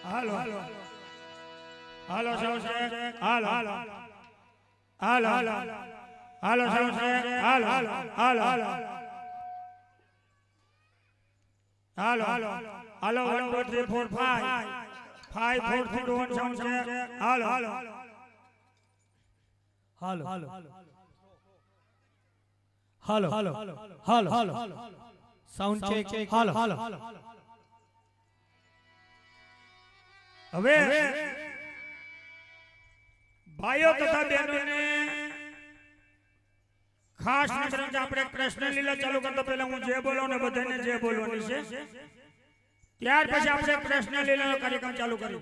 હાલો હાલો હાલો હાલો હાલો હાલો હાલો હાલો હાલો હાલો હાલો હાલો હાલો 1 2 3 4 5 4 3 2 1 sound છે હાલો હાલો હાલો હાલો હાલો હાલો હાલો sound check હાલો હાલો હવે ભાઈઓ તથા બહેનોને ખાસ નિમંત્રણ છે આપણે કૃષ્ણ લીલા ચાલુ કરતા પહેલા હું જે બોલું ને બધાને જે બોલવાની છે ત્યાર પછી આપણે કૃષ્ણ લીલાનો કાર્યક્રમ ચાલુ કર્યો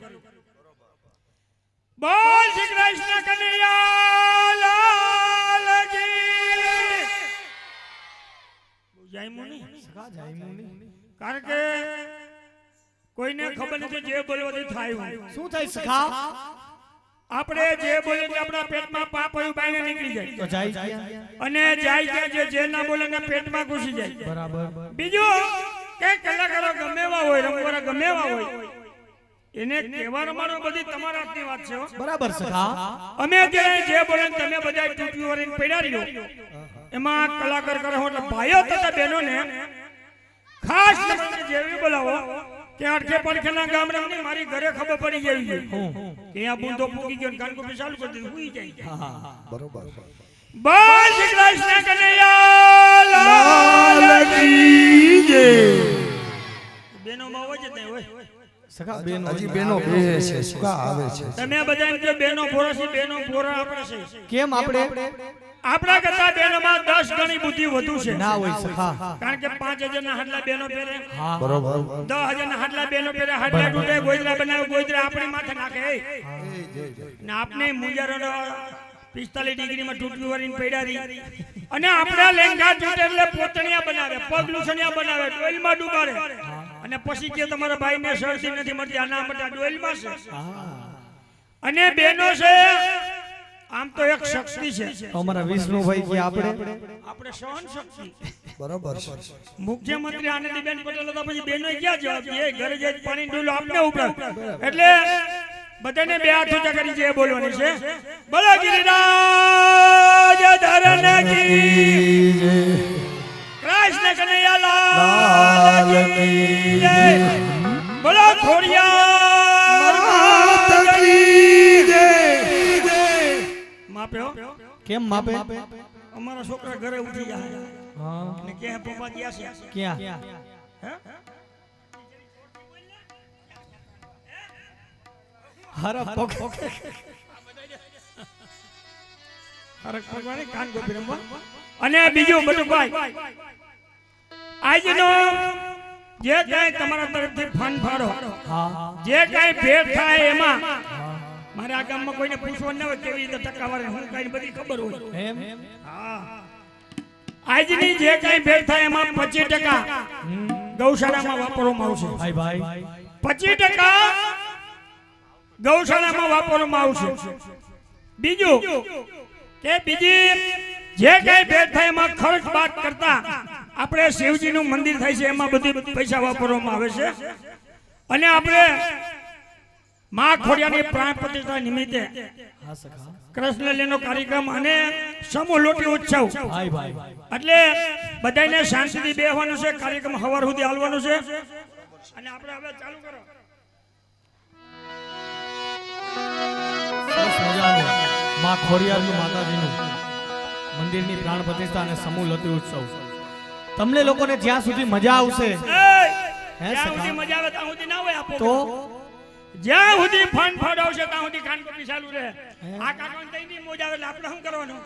બોલ શ્રી કૃષ્ણ કનૈયા લાલ કી જય મુનિ સખા જય મુનિ કારણ કે કોઈને ખબર નથી જે બોલવાથી થાય શું થાય સખા આપણે જે બોલે કે આપણા પેટમાં પાપ હોય બાઈને નીકળી જાય તો જાય અને જાય કે જે ના બોલે ને પેટમાં ઘૂસી જાય બરાબર બીજું કે કલાકારો ગમેવા હોય રંગવારા ગમેવા હોય એને કહેવાનો મારો બધી તમારા હાથની વાત છે બરાબર સખા અમે અત્યારે જે બોલે તમે બધા ટૂંકી વરીને પડ્યા રહ્યો એમાં કલાકાર કરો એટલે ભાઈઓ તથા બહેનોને ખાસ જેવી બોલાવો કે અડકે પડખેના ગામડાની મારી ઘરે ખબર પડી જાય છે કે આ બુંદો પૂકી ગયો કાન કો ચાલુ કરી દીધું હુઈ જાય બરોબર બોલ શ્રી કૃષ્ણ કનૈયા લાલ કી જય બેનો માં હોય જ નહીં હોય સખા બેનો હજી બેનો બે છે સખા આવે છે તમે બધા કે બેનો પોરા છે બેનો પોરા આપણે છે કેમ આપણે આપણા કરતા બેનોમાં 10 ગણી બુદ્ધિ વધુ છે ના હોય સખા કારણ કે 5000 ના હાડલા બેનો પહેરે હા બરોબર 10000 ના હાડલા બેનો પહેરે હાડલા તૂટે ગોઈદરા બનાવે ગોઈદરા આપણી માથે નાખે ને આપને મુંજારો 45 ડિગ્રીમાં ટૂટવી વરીને પડ્યા રહી અને આપણા લેંગા તૂટે એટલે પોતણિયા બનાવે પગ લૂછણિયા બનાવે ડોલમાં ડૂબાડે અને પછી કે તમારા ભાઈને શરદી નથી મળતી આના માટે ડોલમાં છે અને બેનો છે આમ તો એક શક્તિ છે અમારા વિષ્ણુભાઈ કે આપણે સહન શક્તિ બરાબર છે મુખ્યમંત્રી આનંદીબેન પટેલ હતા પછી બેનો ક્યાં જવાબ એ ઘરે જઈને પાણી ડોલો આપને ઉપર એટલે બધાને બે હાથ ઊંચા કરી જે બોલવાની છે બોલો ગિરિરાજ ધરણ કી જય કૃષ્ણ કનૈયા લાલ કી જય બોલો ખોડિયાર માત કી જય માપે કેમ માપે અમારા છોકરા ઘરે ઉઠી જાય હા ને કે પપ્પા ગયા છે ક્યાં હે હરક ભગવાને કાન ગોપી રમવા અને બીજું બધું ભાઈ આજનો જે કાંઈ તમારા તરફથી ફંડ ફાળો જે કાંઈ ભેટ થાય એમાં મારે આ ગામમાં કોઈને પૂછવાનું ન હોય કેવી રીતે ટકાવારી હું કાંઈ બધી ખબર હોય હા આજની જે કાંઈ ભેટ થાય એમાં 25% ગૌશાળામાં વાપરવામાં આવશે ભાઈ 25% ગૌશાળામાં વાપરવામાં આવશે બીજું કે બીજી જે કાંઈ ભેટ થાય એમાં ખર્ચ બાદ કરતા આપણે શિવજીનું મંદિર થાય છે એમાં બધી પૈસા વાપરવામાં આવે છે અને આપણે માં ખોડિયાની પ્રાણ પ્રતિષ્ઠા નિમિત્તે કૃષ્ણ લીલાનો કાર્યક્રમ અને સમૂહ લોટી ઉત્સવ એટલે બધાને શાંતિથી બેસવાનું છે કાર્યક્રમ સવાર સુધી હાલવાનો છે અને આપણે હવે ચાલુ કરો માં ખોડિયારનું માતાજીનું મંદિરની પ્રાણ પ્રતિષ્ઠા અને સમૂહ લોટી ઉત્સવ તમને લોકોને જ્યાં સુધી મજા આવશે જ્યાં સુધી મજા આવે ત્યાં સુધી ના હોય આપો તો જ્યાં સુધી ફંડ ફાડવશે ત્યાં સુધી ખાનકોટી ચાલુ રહે આ કાકાને તઈની મોજા આવે એટલે આપણે શું કરવાનું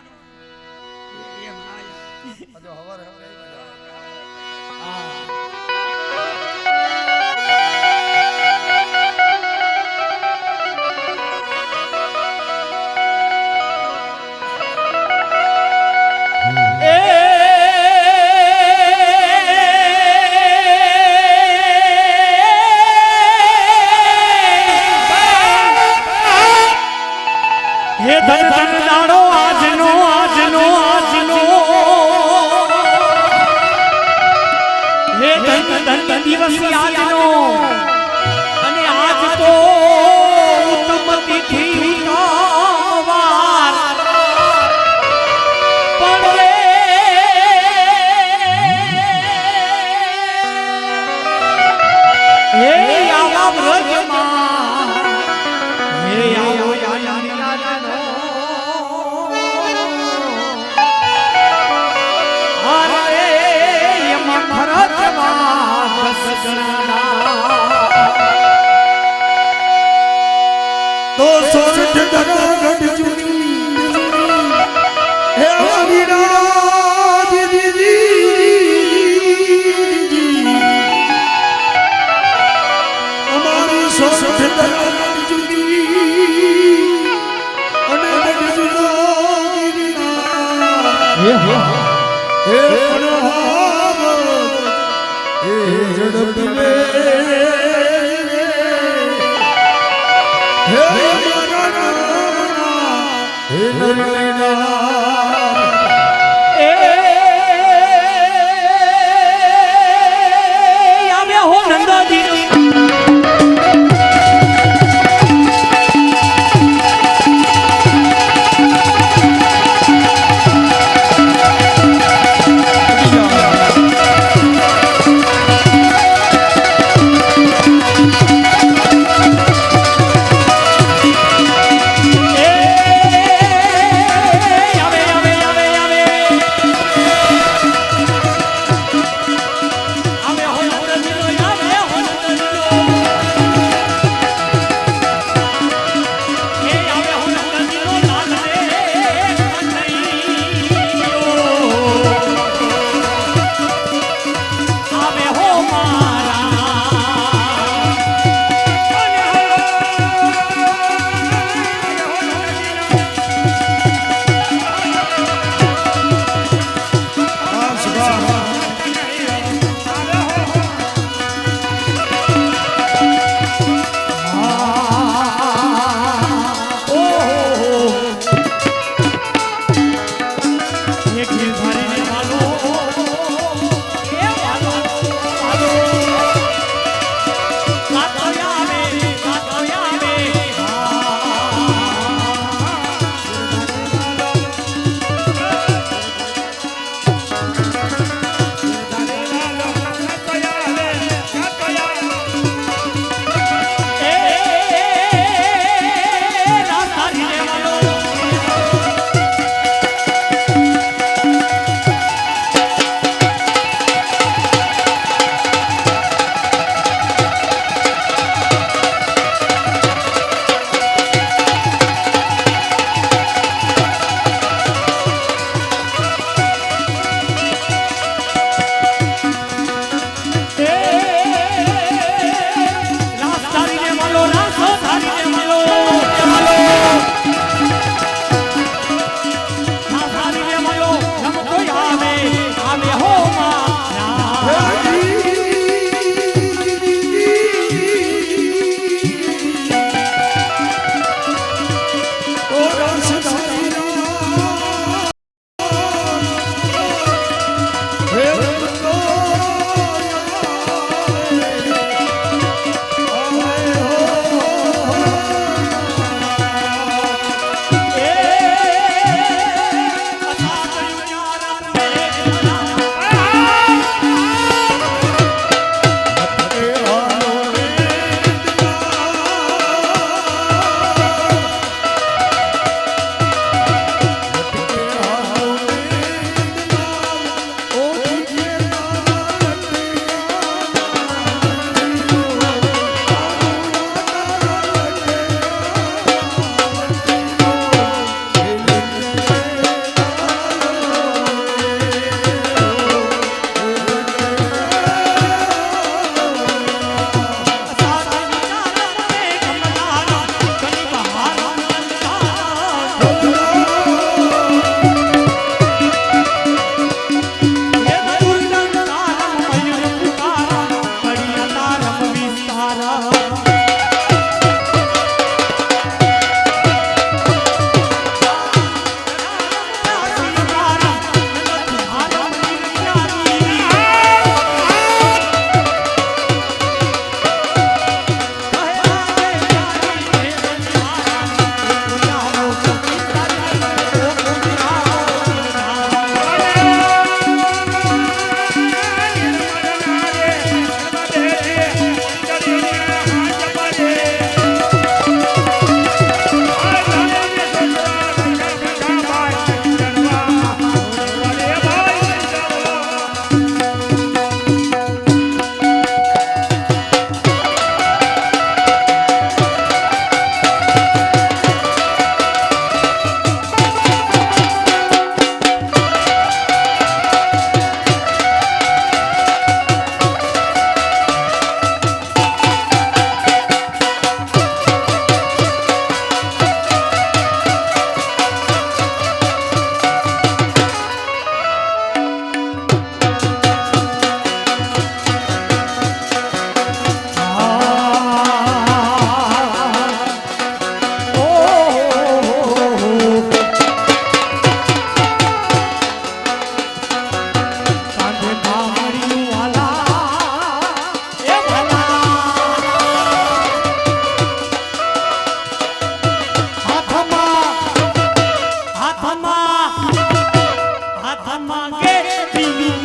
માગે બીજું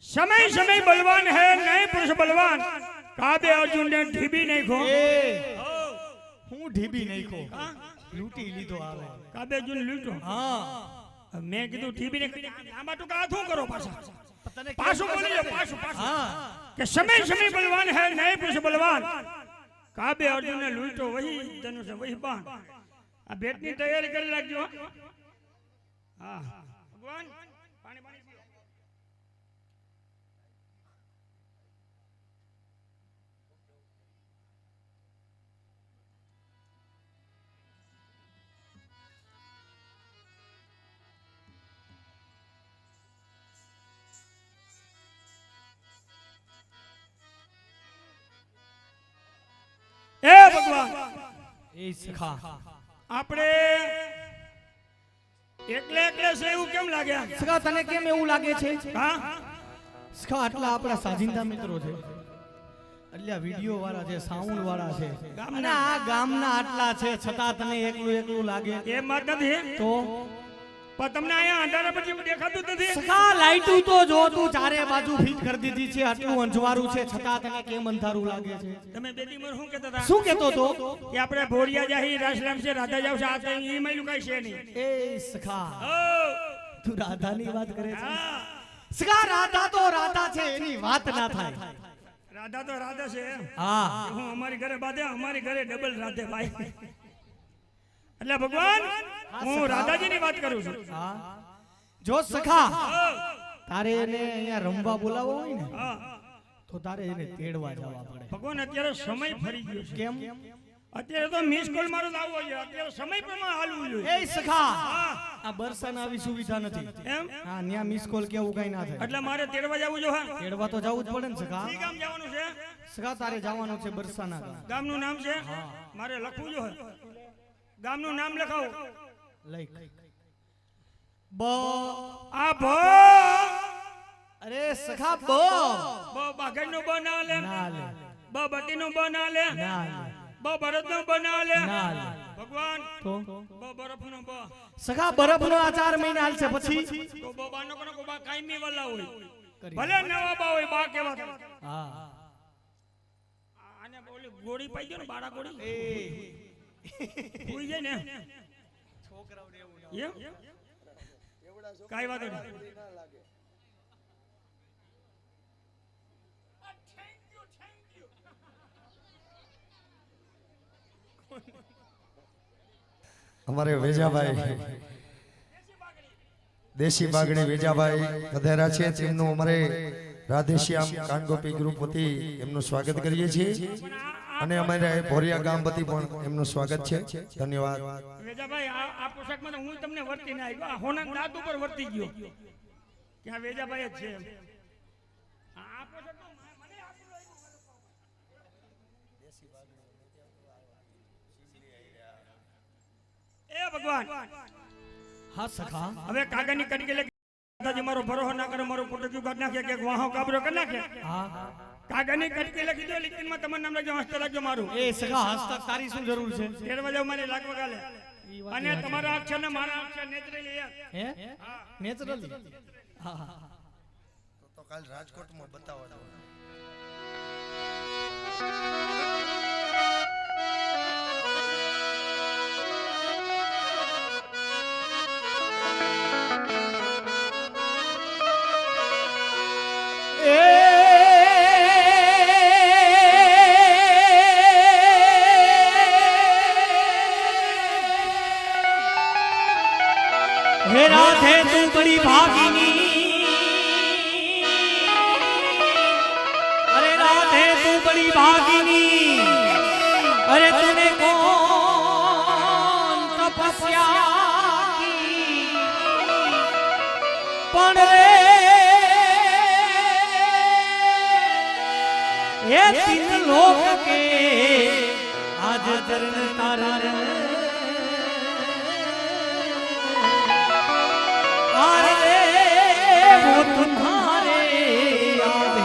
समय समय बलवान है नहीं पुरुष बलवान काबे अर्जुन ने ढीबी नहीं खो હું ઢીબી નહીં ખો લૂટી લીધો આવે કાબે અર્જુન લૂટો હા મેં કીધું ઢીબી ને આમાં તો કા શું કરો પાછા પાછું બોલી લો પાછું હા કે समय समय बलवान है नहीं पुरुष बलवान काबे अर्जुन ने लूटो वही धनुष वही बाण आ भेटनी तैयारी કરી રાખજો હા ભગવાન પાણી પાણી પીઓ ભગવાન એ સખા આપણે એકલે એકલે છે એવું કેમ લાગ્યા સખા તને કેમ એવું લાગે છે હા સખા આટલા આપણા સાજિંદા મિત્રો છે એટલે વિડિયો વાળા છે સાઉન્ડ વાળા છે અને આ ગામના આટલા છે છતાં તને એકલું એકલું લાગે એ વાત નથી તો પણ તમને અહીંયા અંધારા પછી દેખાતું જ નથી સખા લાઈટું તો જો તું ચારે બાજુ ફિટ કરી દીધી છે આટલું અંજવાળું છે છતાં તને કેમ અંધારું લાગે છે તમે બેટી મર શું કહેતા હતા શું કહેતો તો કે આપણે ભોરિયા જાહી રાસલામ છે રાધા જાવ છે આ તો ઈ મૈલું કઈ છે નહીં એ સખા ઓ તું રાધાની વાત કરે છે હા સખા રાધા તો રાધા છે એની વાત ના થાય રાધા તો રાધા છે હા હું અમારી ઘરે બાધે અમારી ઘરે ડબલ રાધે ભાઈ એટલે ભગવાન હું રાધાજીની વાત કરું છું હા જો સખા તારે એને અહીંયા રમવા બોલાવો હોય ને હા તો તારે એને તેડવા જવા પડે ભગવાન અત્યારે સમય ફરી ગયો છે કેમ અત્યારે તો મિસ કોલ મારો જ આવવો જોઈએ અત્યારે સમય પ્રમાણે હાલવું જોઈએ એ સખા હા આ બરસાના આવી સુવિધા નથી એમ હા ન્યા મિસ કોલ કેવું કઈ ના થાય એટલે મારે તેડવા જવું જો હા તેડવા તો જવું જ પડે ને સખા કઈ ગામ જવાનું છે સખા તારે જવાનું છે બરસાના ગામ ગામનું નામ છે મારે લખવું જો ગામનું નામ લખાવો લઈ બ આ ભ અરે સખા બ બાગડનું બ ના લે ના લે બ બટીનું બ ના લે ના લે બ બરદનું બ ના લે ના લે ભગવાન તો બ બરફનું બ સખા બરફનો આ 4 મહિના હાલશે પછી તો બ બાનો કોનો બા કાયમી વાલા હોય કરી. ભલે નવા બા હોય બા કેવા હા આને બોલી ગોળી પાઈ દો ને બાળા ગોળી એ ભૂઈ જાય ને છોકરાઓને એવું કાઈ વાતો નહીં અમારે વેજાભાઈ દેશી બાગડી વેજાભાઈ પધાર્યા છે તેમનું અમારે રાધેશ્યામ કાનગોપી ગ્રુપ વતી એમનું સ્વાગત કરીએ છીએ અને અમારે ભોરિયા ગામ વતી પણ એમનું સ્વાગત છે ધન્યવાદ વેજાભાઈ આ પોશાકમાં તો હું તમને વર્તી ના આવ્યો આ હોના દાંત ઉપર વર્તી ગયો કે આ વેજાભાઈ જ છે એમ. આ પોશાકમાં મને આટલું લાગ્યું. એ ભગવાન હા સખા હવે કાગળની કટકી લખી દાદાજી મારો ભરોસો ના કરે મારો પોટક્યું કાઢ નાખે કે વાહો કાબરો કરી નાખે હા કાગળની કટકી લખી દો લીટીમાં તમારું નામ લખજો હસ્ત રાખજો મારું એ સખા હસ્તક તારી શું જરૂર છે તેરવા જાવ મારી લાગવા ગાલે અને તમારા અક્ષર ને મારા અક્ષર નેત્રેલી એક હે નેચરલી હા હા તો કાલ રાજકોટમાં બતાવવા हे राधे तू बड़ी भागिनी अरे राधे तू बड़ी भागिनी अरे तूने कौन तपस्या की पण रे ये तीन लोक के आज चरण तारण वो तुम्हारे याद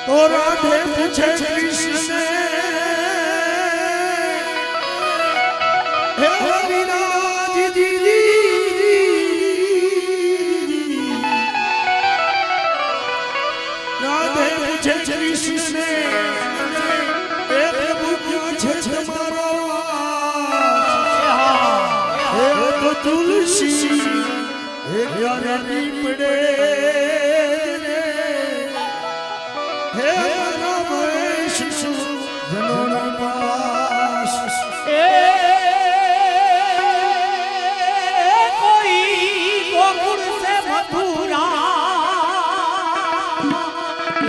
तो राधे पूछे कृष्ण हे हरिराज दीदी राधे पूछे कृष्ण हे प्रभु क्या छे तुम्हारा हे तो तुलसी हे ग्यारह पड़े हे राम शिशु जनों पास कोई गोकुल से मथुरा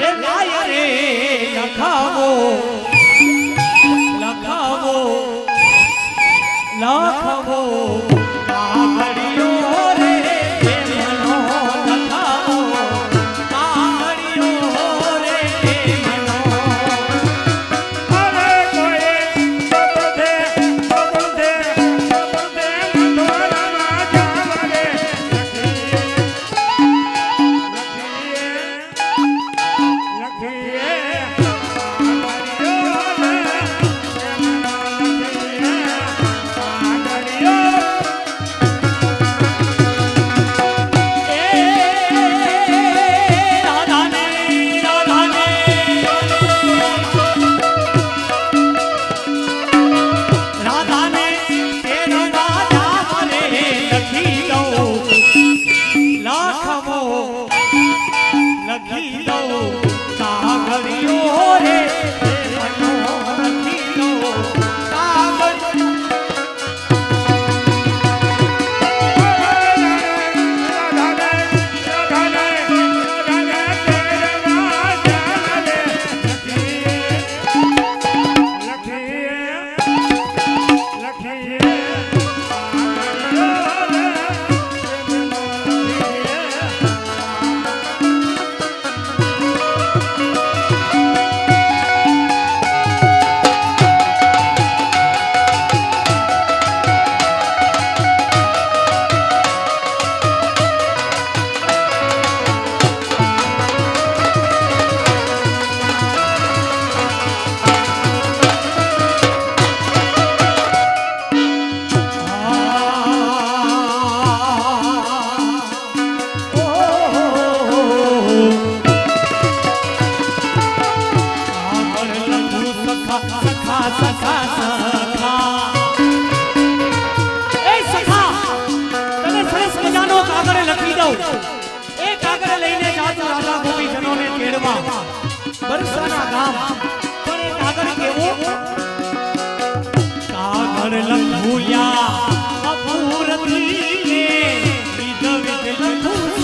ये लाए रे लखावो लखावो लखावो कागड़ियों रे हे मनो लखावो कागड़ियों रे हे मनो સખા સખા સખા એ સખા તને સરસ મજાનો કાગળ લખી દઉં એ કાગળ લઈને જાતો રાધા ગોપીજનોને તેડવા બરસાના ગામ પણ એ કાગળ કેવો કાગળ લખુયા અપૂરતીને વિધ વિધ લખું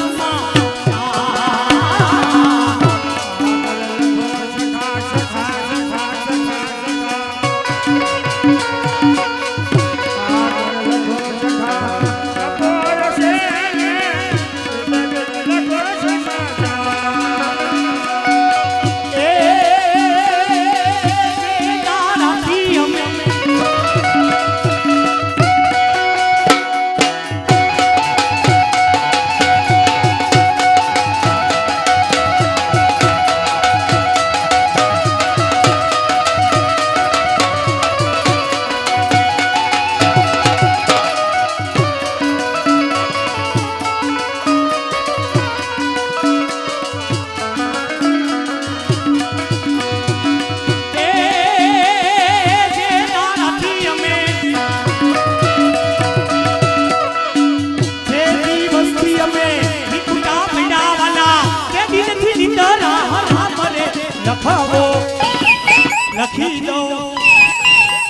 લખી દો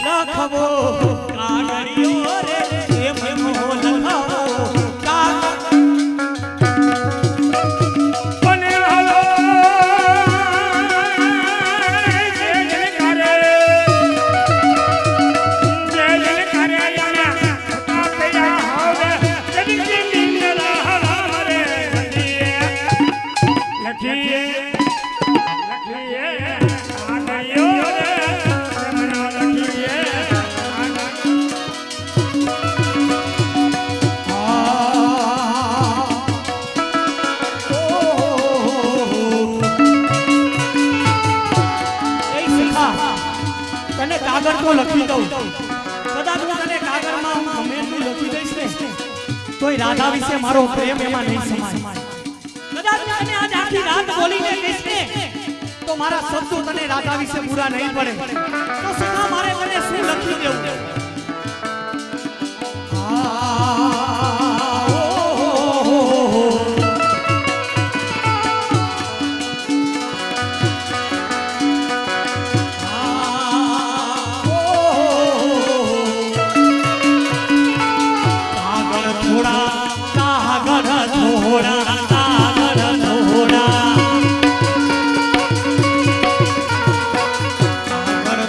લખવો કાગળિયો રે એ મનો લખાવો બને હાલો જય કરે યાને આ પેલા હવે જદી નિંદલા હરે લખીએ કાગળ તો લખી દઉં કદાચ હું તને કાગળમાં હું ગમે એટલું લખી દઈશ ને તોય રાધા વિશે મારો પ્રેમ એમાં નહીં સમાય કદાચ હું તને આજ આખી રાત બોલીને કહીશ ને તો મારા શબ્દો તને રાધા વિશે બુરા નહીં પડે તો સખા મારે તને શું લખી દેવું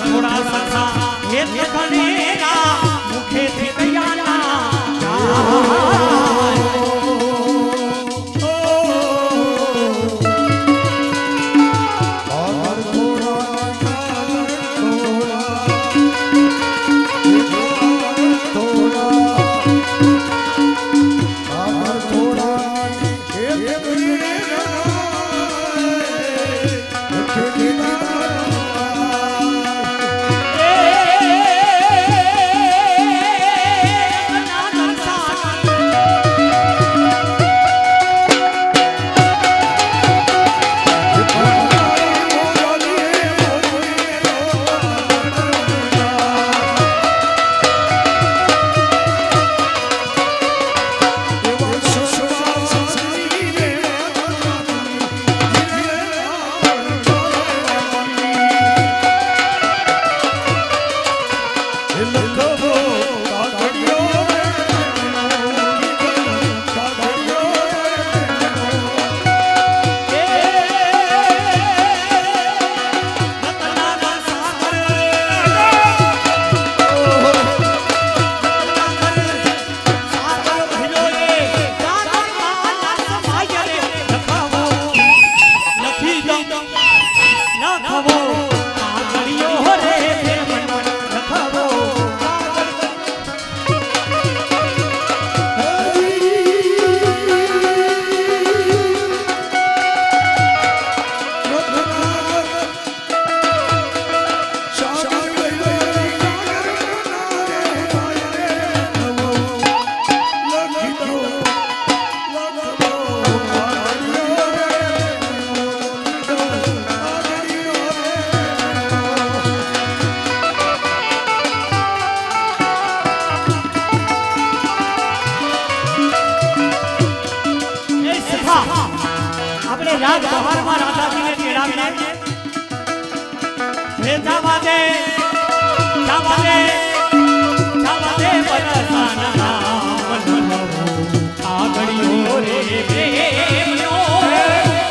થોડા સખા એ હે જાવા દે બરસાના મનનો આ ઘડીઓ રે પ્રેમનો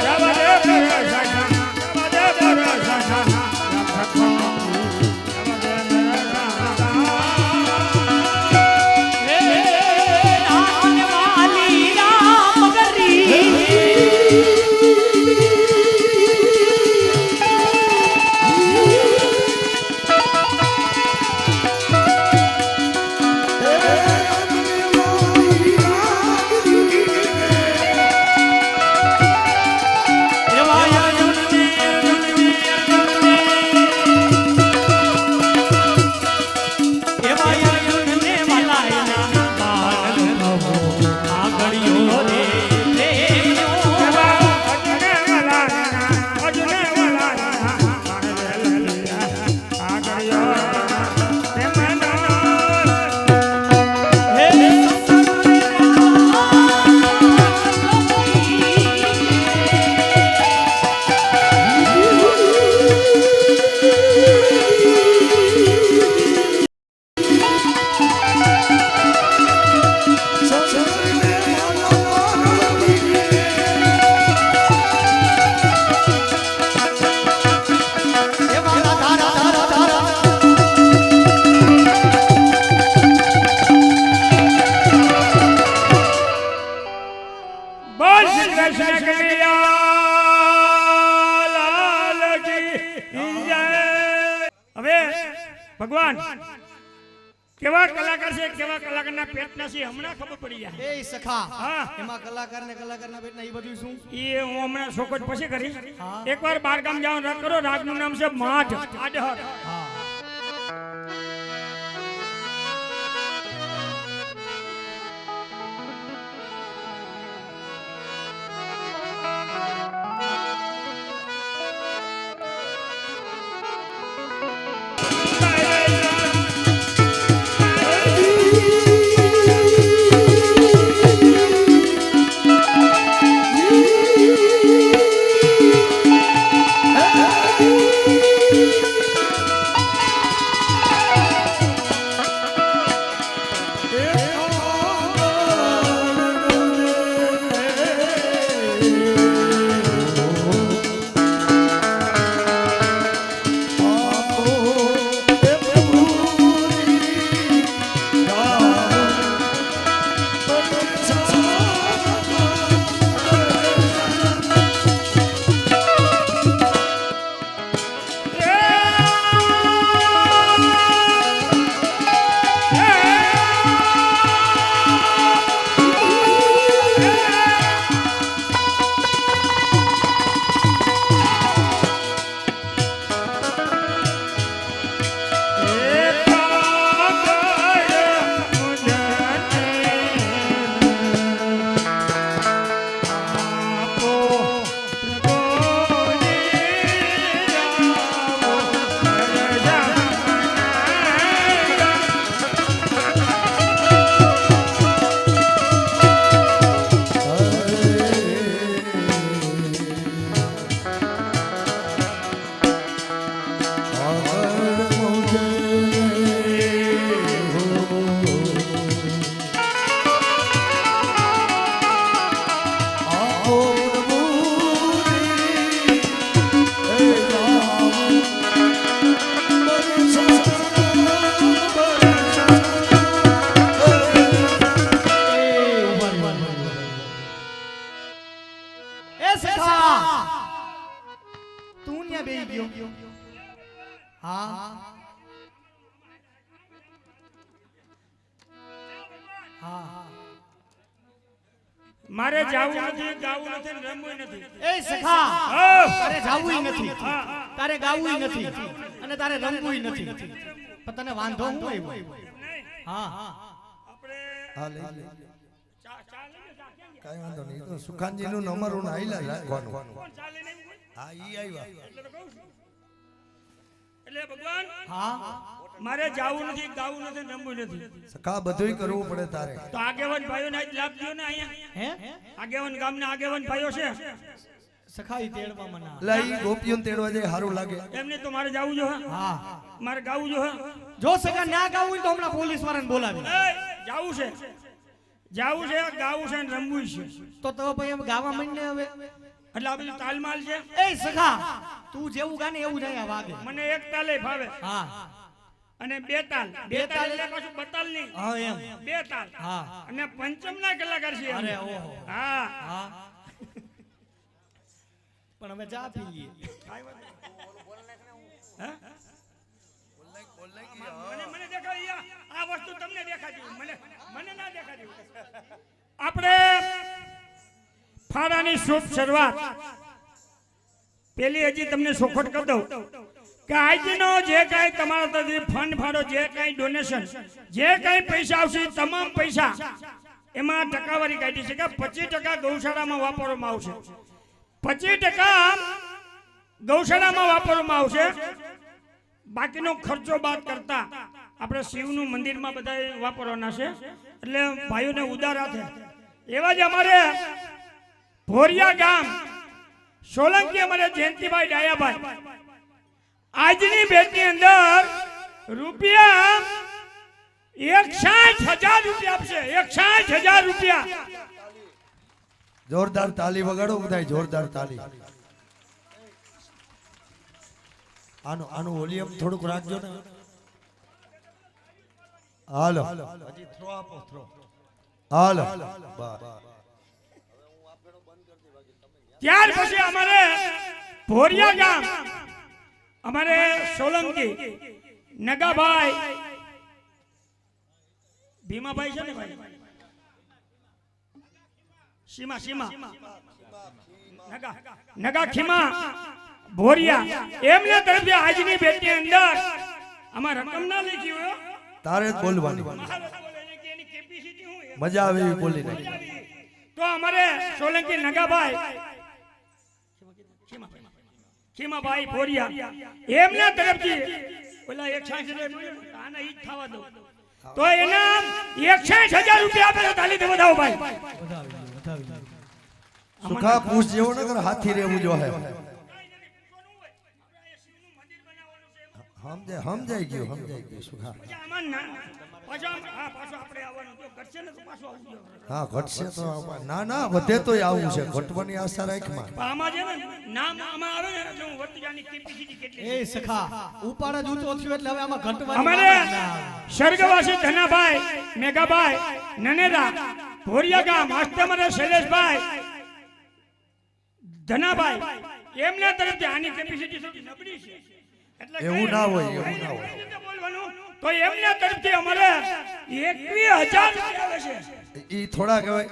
જવા દે બરસાના ભગવાન કેવા કલાકાર છે કેવા કલાકારના પેટના છે હમણાં ખબર પડી જાય એ સખા હા એમાં કલાકાર ને કલાકારના પેટના એ બધું શું એ હું હમણાં શોકોજ પછી કરીશ હા. એકવાર બાર ગામ જવાનું રાત કરો રાતનું નામ છે માઠ આડહર હા મારે જાવું નથી ગાવું નથી ને રમવું નથી એ સખા હા. તારે જાવું નથી હા. તારે ગાવું નથી અને તારે રમવું નથી પણ તને વાંધો હું આવ્યો હા આપણે હા લઈ લે ચા ચા લઈને ચા ક્યાં ગયા? કાંઈ વાંધો નહીં તો સુખાનજીનું નંબર હું આઈલા રાખવાનું કોણ ચા લઈને આવ્યું કોઈ? હા ઈ આવ્યા એટલે તો કહું છું. એટલે ભગવાન હા મારે જાવું નથી ગાવું નથી ને રમવું નથી સખા બધુંય કરવું પડે તારે તો આગેવાન ભાઈઓને આજ લાભ દ્યો ને અહીંયા હે આગેવાન ગામના આગેવાન ભાઈઓ છે સખાઈ તેડવામાં ના એટલે ઈ ગોપીઓને તેડવા જાય સારું લાગે. એમને તો મારે જાવું જો હે. હા મારે ગાવું જો હે. જો સખા ના ગાવું હોય તો હમણાં પોલીસ વાળાને બોલાવી જાવું છે ગાવું છે ને રમવું છે. તો ભાઈ એમ ગાવા માંડને હવે એટલે આ બધું તાલમાલ છે. એ સખા તું જેવું ગાને એવું જાય વાગે મને એક તાલે ફાવે હા અને બે તાલ એટલે પાછું બતાલ નહીં. હા એમ બે તાલ હા અને પંચમ ના કલાકાર છે અરે અમે. ઓહો હા હા પણ હવે ચા પી લઈએ હે? મને દેખાય આ વસ્તુ તમને દેખાતી મને ના દેખાતી. આપણે ફાળાની શુભ શરૂઆત પેલી હજી તમને સોખટ કરી દઉં કે આજનો જે કાંઈ તમારા તરફથી ફંડ ફાળો જે કાંઈ ડોનેશન જે કાંઈ પૈસા આવશે તમામ પૈસા એમાં ટકાવારી કાઢી છે કે 25% ગૌશાળામાં વાપરવામાં આવશે. 25% ગૌશાળામાં વાપરવામાં આવશે. બાકીનો ખર્ચો બાદ કરતા આપણે શિવનું મંદિરમાં બધા વાપરવાના છે. એટલે ભાઈઓને ઉદાર હાથે એવા જ અમારે ભોરિયા ગામ સોલંકી અમારે જયંતિભાઈ ડાયાભાઈ આજની ભેટની અંદર રૂપિયા 61,000 રૂપિયા આપશે. 61,000 રૂપિયા. જોરદાર તાલી વગાડો બધાય, જોરદાર તાલી. આનું વોલ્યુમ થોડુંક રાખજો ને. હાલો હજી થ્રો આપો, થ્રો. હાલો બસ. ત્યાર પછી અમારે ભોરિયા ગામ અમારે સોલંકી નગાભાઈ ભીમાભાઈ છે ને ભાઈ સીમા નગા ખીમા ભોરિયા એમને તરફથી આજની ભેટની અંદર આમાં રકમ ના લખી હોય. તારે જ બોલવાની, મજા આવે એવી બોલી નાખી. તો અમારે સોલંકી નગાભાઈ ખીમાભાઈ ભોરિયા એમના તરફથી પેલા 61,000 આના ઈ જ થવા દો તો એના 61,000 રૂપિયા આપે. તાલી દે વધાવો ભાઈ. સુખા પૂછ જેવો ન કર, હાથી રહેવું જો હે. સમજાઈ ગયું સુખા. હા ઘટશે તો ના વધે તો આવું છે. ઘટવાની આશા રાખમાં. આમાં છે ને નામ આમાં આવે ને એટલે હું વર્તજાની કેપેસિટી કેટલી એ સખા ઉપાડ જ ઊંચો થયો એટલે હવે આમાં ઘટવાની અમારે સ્વર્ગવાસી ધનાભાઈ મેઘાભાઈ નનેરા ભોરિયા ગામ આસ્તમરે શૈલેષભાઈ ધનાભાઈ એમના તરફથી આની કેપેસિટી સૌથી નબળી છે. એવું ના હોય. બોલવાનું તો એમના તરફથી અમારે 21,000 રૂપિયા આવે છે. ઈ થોડા કહેવાય.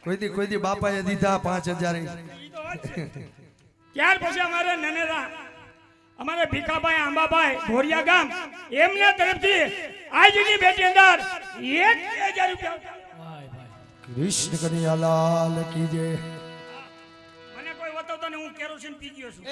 કોઈ દી બાપાએ દીધા 5,000. ત્યાર પછી અમારે નનેરા અમારે ભીખાભાઈ આંબાભાઈ ભોરિયા ગામ એમના તરફથી આજની ભેટી અંદર 1,000 રૂપિયા. કૃષ્ણ કનૈયાલાલ કી જય. મને કોઈ બતાવતો ને હું કેરોસીન પી ગયો છું.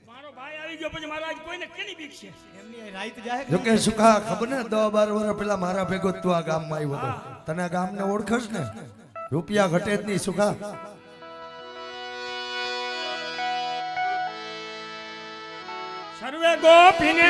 મારો ભાઈ આવી ગયો પછી મારા આજ કોઈને કેની બીક છે. એમની રાઈત જાય જોકે સુખા ખબર ને 10-12 વર્ષ પેલા મારા ભેગો તું આ ગામમાં આવ્યો હતો. તને આ ગામને ઓળખશ ને. રૂપિયા ઘટે જ નહીં સુખા. સર્વે ગોપીને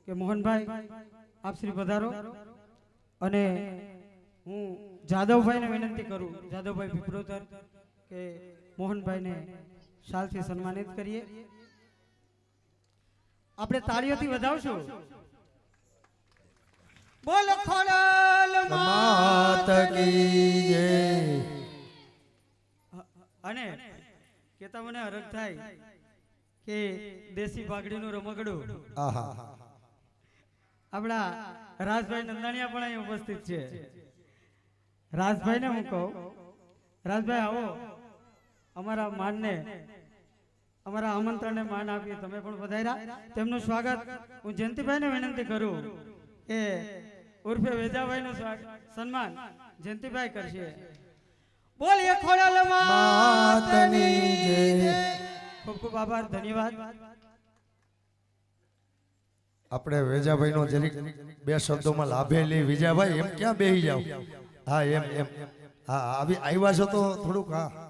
કે મોહનભાઈ આપ શ્રી પધારો અને હું જાદવભાઈને વિનંતી કરું, જાદવભાઈ પીપરોતર, કે મોહનભાઈને શાલથી સન્માનિત કરીએ. આપણે તાળીઓથી વધાવશું. બોલ ખોડલ માત કી જય. અને કેતા મને હરખ થાય કે દેશી પાઘડીનું રમકડું આહા. આપણા રાજભાઈ નંદાણીયા પણ અહીં ઉપસ્થિત છે. રાજભાઈને હું કહું, રાજભાઈ આવો, અમારા માનને, અમારા આમંત્રણને માન આપીએ, તમે પણ પધાર્યા. તેમનું સ્વાગત હું જયંતિભાઈને વિનંતી કરું કે ઉર્ફે વેજાભાઈનું સન્માન જયંતિભાઈ કરશે. બોલીએ ખોડલ માતની જય. ખૂબ ખૂબ આભાર, ધન્યવાદ. આપણે વેજાભાઈ નો જરીક બે શબ્દોમાં લાભેલી. વિજાભાઈ એમ ક્યાં બેહી જાવ? હા એમ એમ. હા આવી આવ્યા છો તો થોડુંક. હા